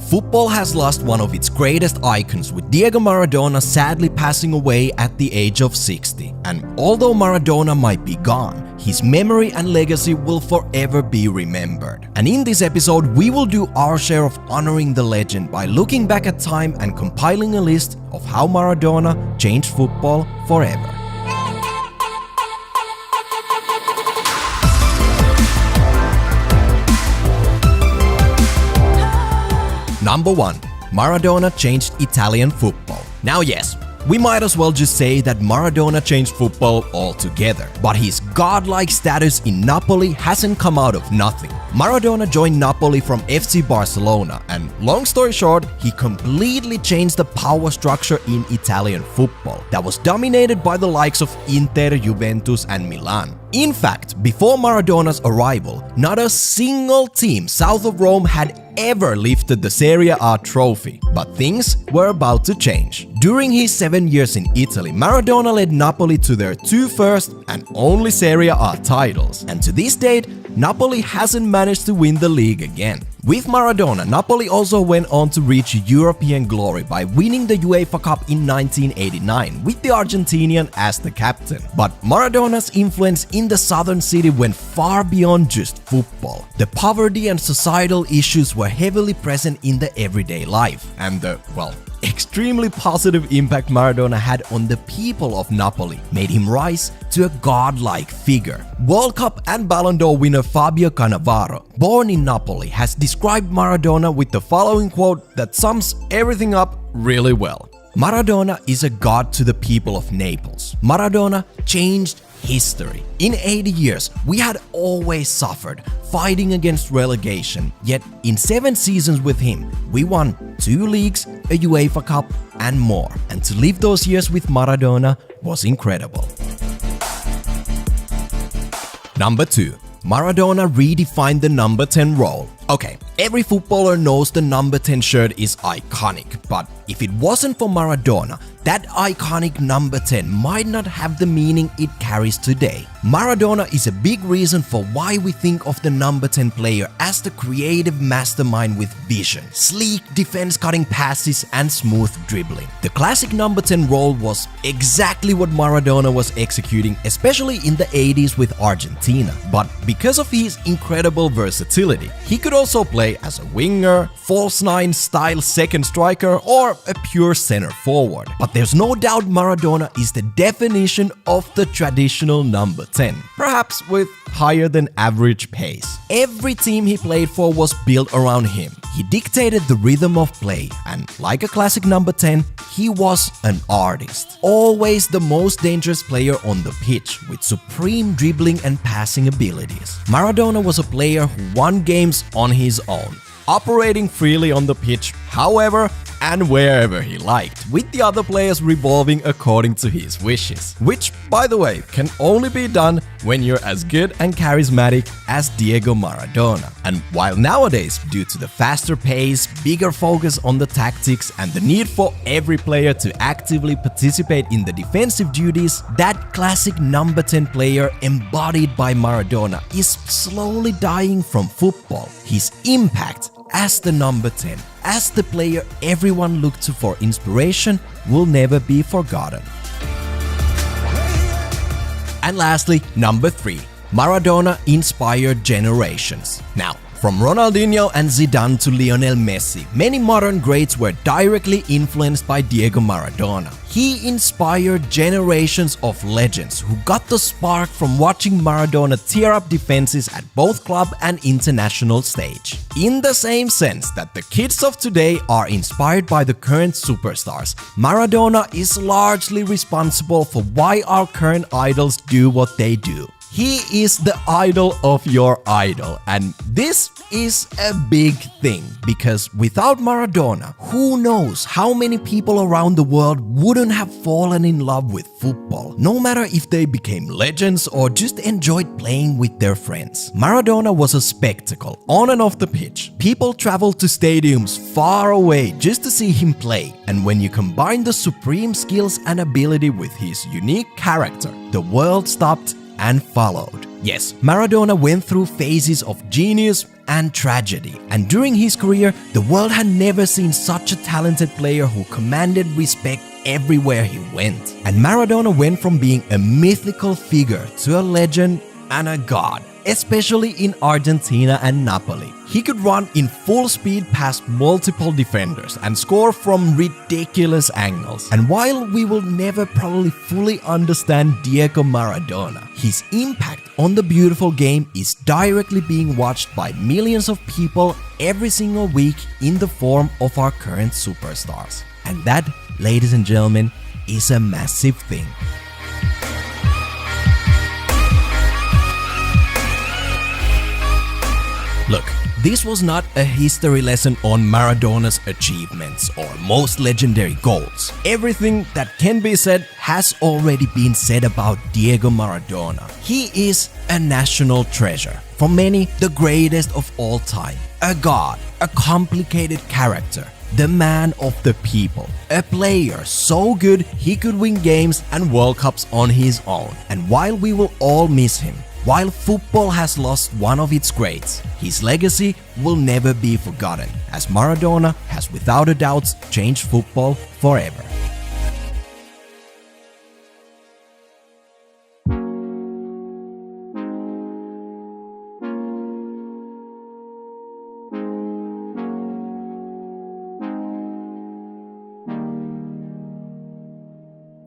Football has lost one of its greatest icons, with Diego Maradona sadly passing away at the age of 60. And although Maradona might be gone, his memory and legacy will forever be remembered. And in this episode, we will do our share of honoring the legend by looking back at time and compiling a list of how Maradona changed football forever. Number 1. Maradona changed Italian football. Now yes, we might as well just say that Maradona changed football altogether, but his godlike status in Napoli hasn't come out of nothing. Maradona joined Napoli from FC Barcelona, and long story short, he completely changed the power structure in Italian football that was dominated by the likes of Inter, Juventus and Milan. In fact, before Maradona's arrival, not a single team south of Rome had ever lifted the Serie A trophy, but things were about to change. During his 7 years in Italy, Maradona led Napoli to their 2 first and only Serie A titles, and to this date, Napoli hasn't managed to win the league again. With Maradona, Napoli also went on to reach European glory by winning the UEFA Cup in 1989 with the Argentinian as the captain. But Maradona's influence in the southern city went far beyond just football. The poverty and societal issues were heavily present in the everyday life, and the, extremely positive impact Maradona had on the people of Napoli made him rise to a godlike figure. World Cup and Ballon d'Or winner Fabio Cannavaro, born in Napoli, has described Maradona with the following quote that sums everything up really well. Maradona is a god to the people of Naples. Maradona changed history. In 80 years, we had always suffered, fighting against relegation, yet in 7 seasons with him, we won 2 leagues, a UEFA Cup and more. And to live those years with Maradona was incredible. Number 2. Maradona redefined the number 10 role. Okay, every footballer knows the number 10 shirt is iconic, but if it wasn't for Maradona, that iconic number 10 might not have the meaning it carries today. Maradona is a big reason for why we think of the number 10 player as the creative mastermind with vision, sleek defense-cutting passes and smooth dribbling. The classic number 10 role was exactly what Maradona was executing, especially in the 80s with Argentina. But because of his incredible versatility, he could also play as a winger, false 9 style second striker or a pure center forward. But there's no doubt Maradona is the definition of the traditional number 10, perhaps with higher than average pace. Every team he played for was built around him. He dictated the rhythm of play, and like a classic number 10, he was an artist. Always the most dangerous player on the pitch, with supreme dribbling and passing abilities. Maradona was a player who won games on his own, operating freely on the pitch, however and wherever he liked, with the other players revolving according to his wishes. Which, by the way, can only be done when you're as good and charismatic as Diego Maradona. And while nowadays, due to the faster pace, bigger focus on the tactics and the need for every player to actively participate in the defensive duties, that classic number 10 player embodied by Maradona is slowly dying from football. His impact as the number 10, as the player everyone looked to for inspiration, will never be forgotten. And lastly, number 3. Maradona inspired generations. Now, from Ronaldinho and Zidane to Lionel Messi, many modern greats were directly influenced by Diego Maradona. He inspired generations of legends who got the spark from watching Maradona tear up defenses at both club and international stage. In the same sense that the kids of today are inspired by the current superstars, Maradona is largely responsible for why our current idols do what they do. He is the idol of your idol, and this is a big thing, because without Maradona, who knows how many people around the world wouldn't have fallen in love with football, no matter if they became legends or just enjoyed playing with their friends. Maradona was a spectacle on and off the pitch. People traveled to stadiums far away just to see him play, and when you combine the supreme skills and ability with his unique character, the world stopped and followed. Yes, Maradona went through phases of genius and tragedy, and during his career, the world had never seen such a talented player who commanded respect everywhere he went. And Maradona went from being a mythical figure to a legend and a god, especially in Argentina and Napoli. He could run in full speed past multiple defenders and score from ridiculous angles. And while we will never probably fully understand Diego Maradona, his impact on the beautiful game is directly being watched by millions of people every single week in the form of our current superstars. And that, ladies and gentlemen, is a massive thing. Look, this was not a history lesson on Maradona's achievements or most legendary goals. Everything that can be said has already been said about Diego Maradona. He is a national treasure. For many, the greatest of all time. A god, a complicated character, the man of the people. A player so good he could win games and World Cups on his own. And while we will all miss him, while football has lost one of its greats, his legacy will never be forgotten, as Maradona has without a doubt changed football forever.